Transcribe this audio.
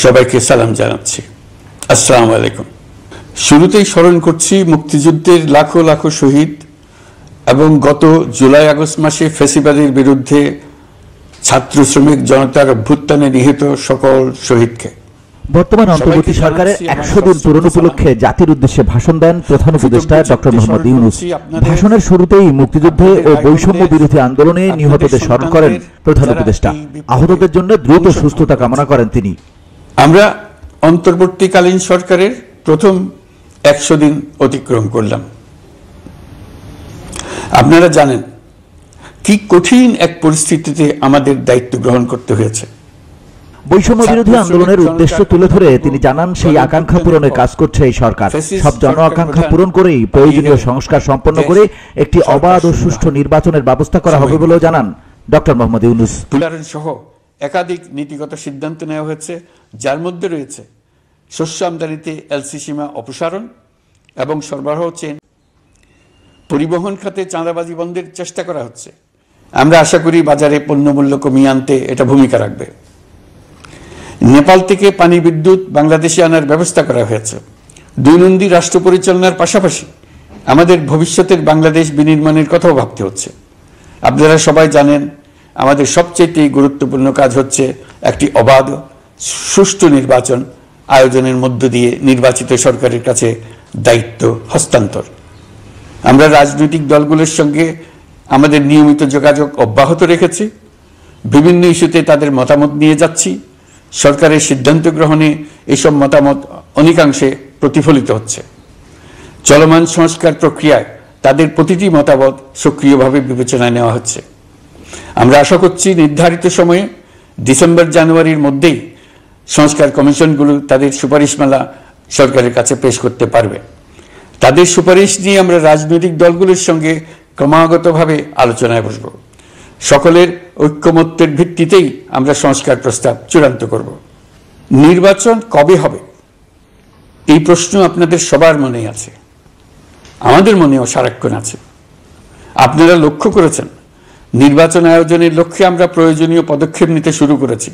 সবাইকে সালাম জানাচ্ছি। আসসালামু আলাইকুম। শুরুতেই স্মরণ করছি মুক্তিযুদ্ধের লাখো লাখো শহীদ এবং গত জুলাই আগস্ট মাসে ফ্যাসিবাদের বিরুদ্ধে ছাত্র শ্রমিক জনতার অভ্যুত্থানে নিহত সকল শহীদকে। বর্তমান অন্তর্বর্তী সরকারের 100 দিন পূরণ উপলক্ষে জাতির উদ্দেশ্যে ভাষণ দেন প্রধান উপদেষ্টা ডক্টর মোহাম্মদ ইউনূস। ভাষণের শুরুতেই মুক্তিযুদ্ধে ও বৈষম্য বিরোধী আন্দোলনে নিহতদের স্মরণ করেন প্রধান উপদেষ্টা। আহতদের জন্য দ্রুত সুস্থতা কামনা করেন তিনি। আমরা অন্তর্বর্তীকালীন সরকারের প্রথম 100 দিন অতিক্রম করলাম। আপনারা জানেন কি কঠিন এক পরিস্থিতিতে আমাদের দায়িত্ব গ্রহণ করতে হয়েছে। বৈষম্য বিরোধী আন্দোলনের উদ্দেশ্য তুলে ধরে তিনি জানান, সেই আকাঙ্ক্ষা পূরণে কাজ করছে এই সরকার। সব জন আকাঙ্ক্ষা পূরণ করেই প্রয়োজনীয় সংস্কার সম্পন্ন করে একটি অবাধ ও সুষ্ঠু নির্বাচনের ব্যবস্থা করা হবে বলেও জানান ডক্টর মোহাম্মদ ইউনূস। সহ একাধিক নীতিগত সিদ্ধান্ত নেওয়া হয়েছে, যার মধ্যে রয়েছে শস্য আমদানিতে এলসি সীমা অপসারণ এবং সরবরাহ চেইন, পরিবহন খাতে চাঁদাবাজি বন্ধের চেষ্টা করা হচ্ছে। আমরা আশা করি বাজারে পণ্যমূল্য কমিয়ে আনতে এটা ভূমিকা রাখবে। নেপাল থেকে পানি বিদ্যুৎ বাংলাদেশে আনার ব্যবস্থা করা হয়েছে। দৈনন্দিন রাষ্ট্র পরিচালনার পাশাপাশি আমাদের ভবিষ্যতের বাংলাদেশ বিনির্মাণের কথাও ভাবতে হচ্ছে। আপনারা সবাই জানেন আমাদের সবচেয়ে গুরুত্বপূর্ণ কাজ হচ্ছে একটি অবাধ সুষ্ঠু নির্বাচন আয়োজনের মধ্য দিয়ে নির্বাচিত সরকারের কাছে দায়িত্ব হস্তান্তর। আমরা রাজনৈতিক দলগুলোর সঙ্গে আমাদের নিয়মিত যোগাযোগ অব্যাহত রেখেছি। বিভিন্ন ইস্যুতে তাদের মতামত নিয়ে যাচ্ছি। সরকারের সিদ্ধান্ত গ্রহণে এসব মতামত অনেকাংশে প্রতিফলিত হচ্ছে। চলমান সংস্কার প্রক্রিয়ায় তাদের প্রতিটি মতামত সক্রিয়ভাবে বিবেচনায় নেওয়া হচ্ছে। আমরা আশা করছি নির্ধারিত সময়ে ডিসেম্বর জানুয়ারির মধ্যেই সংস্কার কমিশনগুলো তাদের সুপারিশমালা সরকারের কাছে পেশ করতে পারবে। তাদের সুপারিশ নিয়ে আমরা রাজনৈতিক দলগুলোর সঙ্গে ক্রমাগতভাবে আলোচনায় বসব। সকলের ঐক্যমত্যের ভিত্তিতেই আমরা সংস্কার প্রস্তাব চূড়ান্ত করব। নির্বাচন কবে হবে এই প্রশ্ন আপনাদের সবার মনেই আছে, আমাদের মনেও সারাক্ষণ আছে। আপনারা লক্ষ্য করেছেন নির্বাচন আয়োজনের লক্ষ্যে আমরা প্রয়োজনীয় পদক্ষেপ নিতে শুরু করেছি।